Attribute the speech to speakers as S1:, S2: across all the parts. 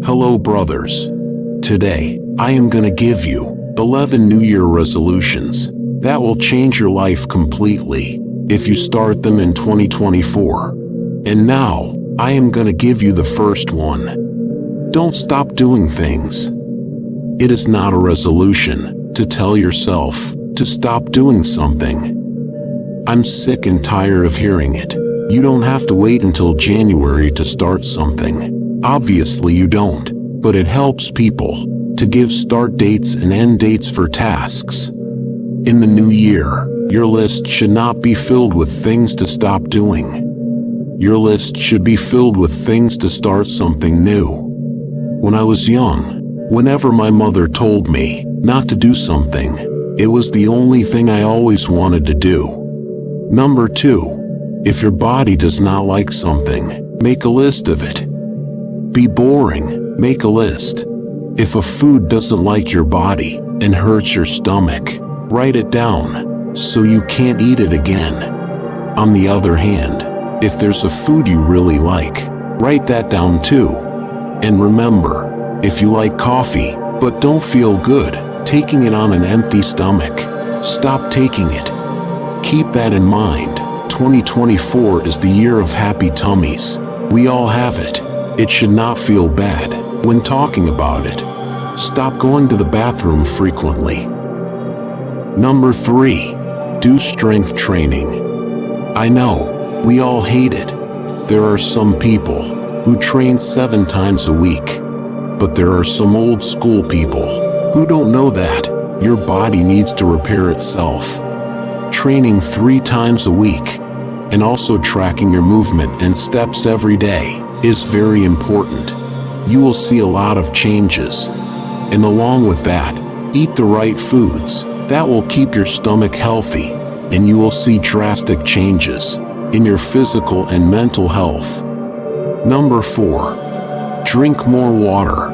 S1: Hello brothers. Today, I am gonna give you 11 New Year resolutions that will change your life completely if you start them in 2024. And now, I am gonna give you the first one. Don't stop doing things. It is not a resolution to tell yourself to stop doing something. I'm sick and tired of hearing it. You don't have to wait until January to start something. Obviously you don't, but it helps people to give start dates and end dates for tasks. In the new year, your list should not be filled with things to stop doing. Your list should be filled with things to start something new. When I was young, whenever my mother told me not to do something, it was the only thing I always wanted to do. Number 2. If your body does not like something, make a list of it. Be boring, make a list. If a food doesn't like your body and hurts your stomach, write it down so you can't eat it again. On the other hand, if there's a food you really like, write that down too. And remember, if you like coffee but don't feel good taking it on an empty stomach, stop taking it. Keep that in mind. 2024 is the year of happy tummies. We all have it. It should not feel bad when talking about it. Stop going to the bathroom frequently. Number 3. Do strength training. I know, we all hate it. There are some people who train 7 times a week. But there are some old school people who don't know that your body needs to repair itself. Training 3 times a week and also tracking your movement and steps every day is very important. You will see a lot of changes. And along with that, eat the right foods that will keep your stomach healthy, and you will see drastic changes in your physical and mental health. Number 4. Drink more water.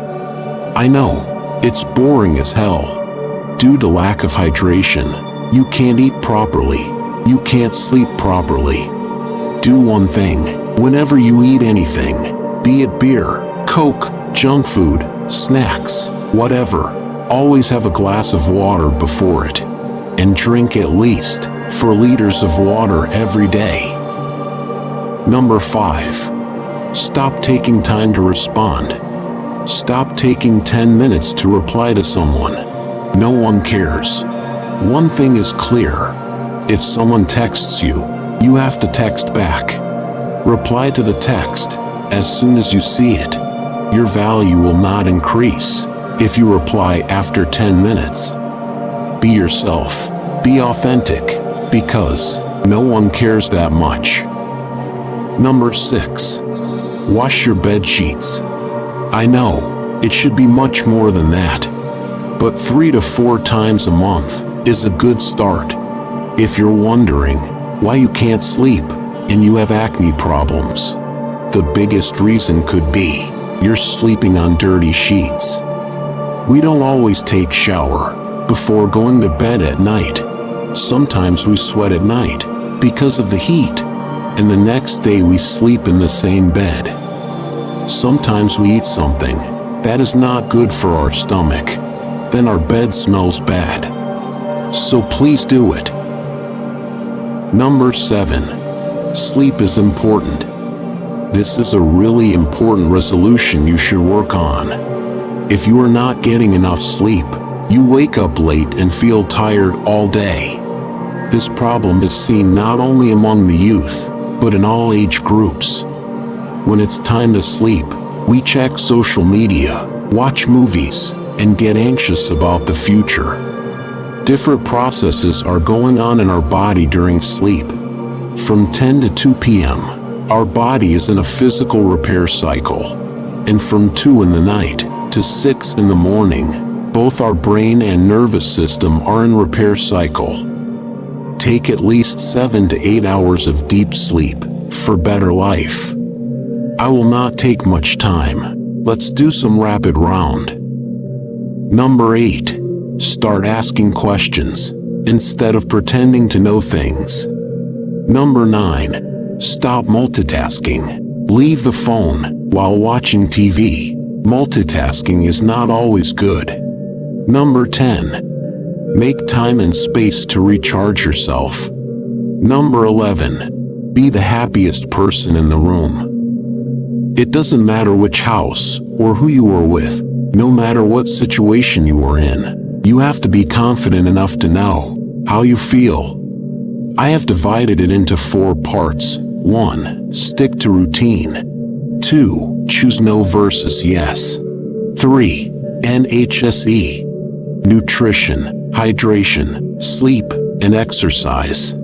S1: I know, it's boring as hell. Due to lack of hydration, you can't eat properly. You can't sleep properly. Do one thing. Whenever you eat anything, be it beer, Coke, junk food, snacks, whatever, always have a glass of water before it. And drink at least 4 liters of water every day. Number 5. Stop taking time to respond. Stop taking 10 minutes to reply to someone. No one cares. One thing is clear. If someone texts you, you have to text back. Reply to the text as soon as you see it. Your value will not increase if you reply after 10 minutes. Be yourself. Be authentic, because no one cares that much. Number 6. Wash your bed sheets. I know, it should be much more than that. But 3 to 4 times a month is a good start. If you're wondering why you can't sleep and you have acne problems, the biggest reason could be you're sleeping on dirty sheets. We don't always take shower before going to bed at night. Sometimes we sweat at night because of the heat, and the next day we sleep in the same bed. Sometimes we eat something that is not good for our stomach. Then our bed smells bad. So please do it. Number 7. Sleep is important. This is a really important resolution you should work on. If you are not getting enough sleep, you wake up late and feel tired all day. This problem is seen not only among the youth, but in all age groups. When it's time to sleep, we check social media, watch movies, and get anxious about the future. Different processes are going on in our body during sleep. From 10 to 2 p.m., our body is in a physical repair cycle. And from 2 in the night to 6 in the morning, both our brain and nervous system are in repair cycle. Take at least 7 to 8 hours of deep sleep for better life. I will not take much time. Let's do some rapid round. Number 8. Start asking questions instead of pretending to know things. Number 9. Stop multitasking. Leave the phone while watching TV. Multitasking is not always good. Number 10. Make time and space to recharge yourself. Number 11. Be the happiest person in the room. It doesn't matter which house or who you are with, no matter what situation you are in, you have to be confident enough to know how you feel. I have divided it into 4 parts. 1. Stick to routine. 2. Choose no versus yes. 3. NHSE. Nutrition, hydration, sleep, and exercise.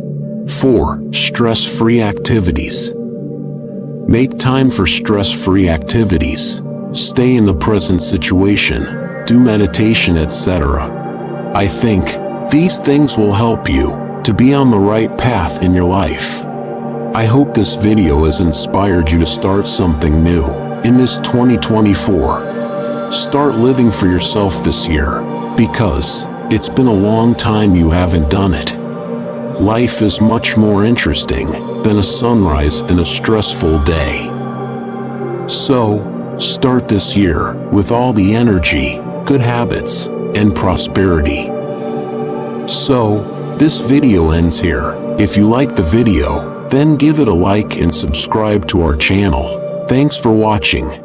S1: 4. Stress-free activities. Make time for stress-free activities. Stay in the present situation. Do meditation, etc. I think these things will help you to be on the right path in your life. I hope this video has inspired you to start something new in this 2024. Start living for yourself this year, because it's been a long time you haven't done it. Life is much more interesting than a sunrise in a stressful day. So, start this year with all the energy, good habits, and prosperity. So, this video ends here. If you like the video, then give it a like and subscribe to our channel. Thanks for watching.